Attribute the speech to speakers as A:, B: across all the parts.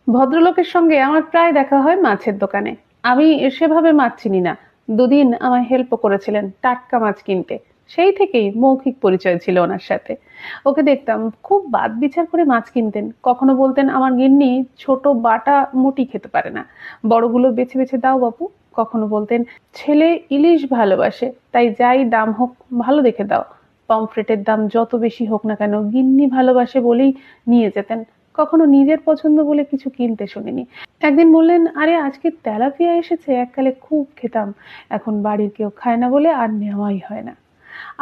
A: ভদ্রলোকের সঙ্গে আমার প্রায় দেখা হয় মাছের দোকানে। আমি সেভাবে মাছ চিনি না। দুদিন আমায় হেল্পও করেছিলেন টাটকা মাছ কিনতে। সেই থেকেই মৌখিক পরিচয় ছিল ওনার সাথে। ওকে দেখতাম খুব বাদ বিচার করে মাছ কিনতেন। কখনো বলতেন আমার গিন্নি ছোট বাটা মোটি খেতে পারে না, বড়গুলো বেছে বেছে দাও বাপু। কখনো বলতেন ছেলে ইলিশ ভালোবাসে, তাই যাই দাম হোক ভালো দেখে দাও। পমফ্রেটের দাম যত বেশি হোক না কেন গিন্নি ভালোবাসে বলেই নিয়ে যেতেন। কখনো নিজের পছন্দ বলে কিছু কিনতে শুনিনি। একদিন বললেন আরে আজকে তেলাপিয়া এসেছে, এককালে খুব খেতাম, এখন বাড়ির কেউ খায় না বলে আর নেওয়াই হয় না।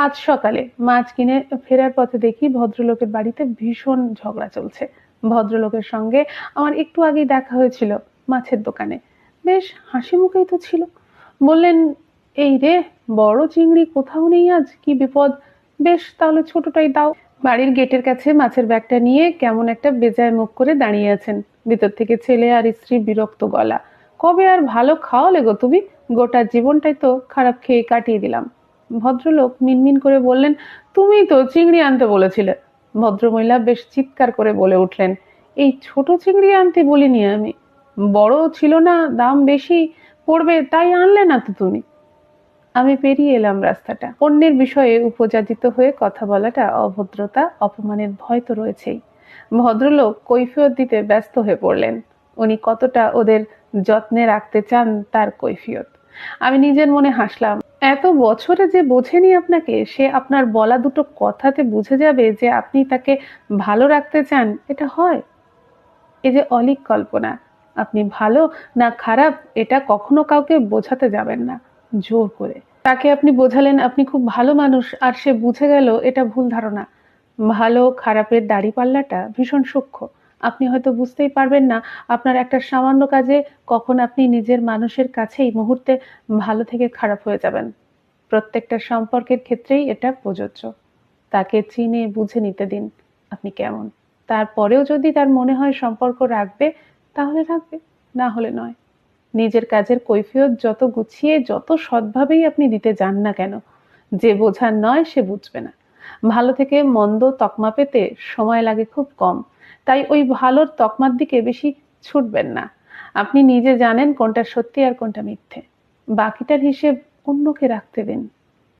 A: আজ সকালে মাছ কিনে ফেরার পথে দেখি ভদ্রলোকের বাড়িতে ভীষণ ঝগড়া চলছে। ভদ্রলোকের সঙ্গে আমার একটু আগেই দেখা হয়েছিল মাছের দোকানে। বেশ হাসি মুখেই তো ছিল। বললেন এই রে, বড় চিংড়ি কোথাও নেই, আজ কি বিপদ। বেশ তাহলে ছোটটাই দাও। বাড়ির গেটের কাছে মাছের ব্যাগটা নিয়ে কেমন একটা বেজায় মুখ করে দাঁড়িয়ে আছেন। ভিতর থেকে ছেলে আর স্ত্রীর বিরক্ত গলা। কবে আর ভালো খাওয়ালে গো তুমি, গোটা জীবনটাই তো খারাপ খেয়ে কাটিয়ে দিলাম। ভদ্রলোক মিনমিন করে বললেন তুমিই তো চিংড়ি আনতে বলেছিলে। ভদ্রমহিলা বেশ চিৎকার করে বলে উঠলেন এই ছোট চিংড়ি আনতে বলিনি আমি, বড় ছিল না, দাম বেশি পড়বে তাই আনলে না তো তুমি। আমি পেরিয়ে এলাম রাস্তাটা। অন্যের বিষয়ে উপযাচিত হয়ে কথা বলাটা অভদ্রতা, অপমানের ভয় তো রয়েছেই। ভদ্রলোক কৈফিয়ত দিতে ব্যস্ত হয়ে পড়লেন। উনি কতটা ওদের যত্নে রাখতে চান তার কৈফিয়ত। আমি নিজের মনে হাসলাম। এত বছরে যে বোঝেনি আপনাকে, সে আপনার বলা দুটো কথাতে বুঝে যাবে যে আপনি তাকে ভালো রাখতে চান, এটা হয়? এই যে অলীক কল্পনা, আপনি ভালো না খারাপ এটা কখনো কাউকে বোঝাতে যাবেন না জোর করে। তাকে আপনি বোঝালেন আপনি খুব ভালো মানুষ আর সে বুঝে গেল, এটা ভুল ধারণা। ভালো খারাপের দাঁড়িপাল্লাটা ভীষণ সূক্ষ্ম। আপনি হয়তো বুঝতেই পারবেন না আপনার একটা সামান্য কাজে কখন আপনি নিজের মানুষের কাছেই মুহূর্তে ভালো থেকে খারাপ হয়ে যাবেন। প্রত্যেকটা সম্পর্কের ক্ষেত্রেই এটা প্রযোজ্য। তাকে চিনে বুঝে নিতে দিন আপনি কেমন। তারপরেও যদি তার মনে হয় সম্পর্ক রাখবে তাহলে রাখবে, না হলে নয়। নিজের কাজের কৈফিয়ত যত গুছিয়ে যত সৎভাবেই আপনি দিতে যান না কেন, যে বোঝার নয় সে বুঝবে না। ভালো থেকে মন্দ তকমা পেতে সময় লাগে খুব কম, তাই ওই ভালোর তকমার দিকে বেশি ছুটবেন না। আপনি নিজে জানেন কোনটা সত্যি আর কোনটা মিথ্যে। বাকিটার হিসেব অন্যকে রাখতে দিন।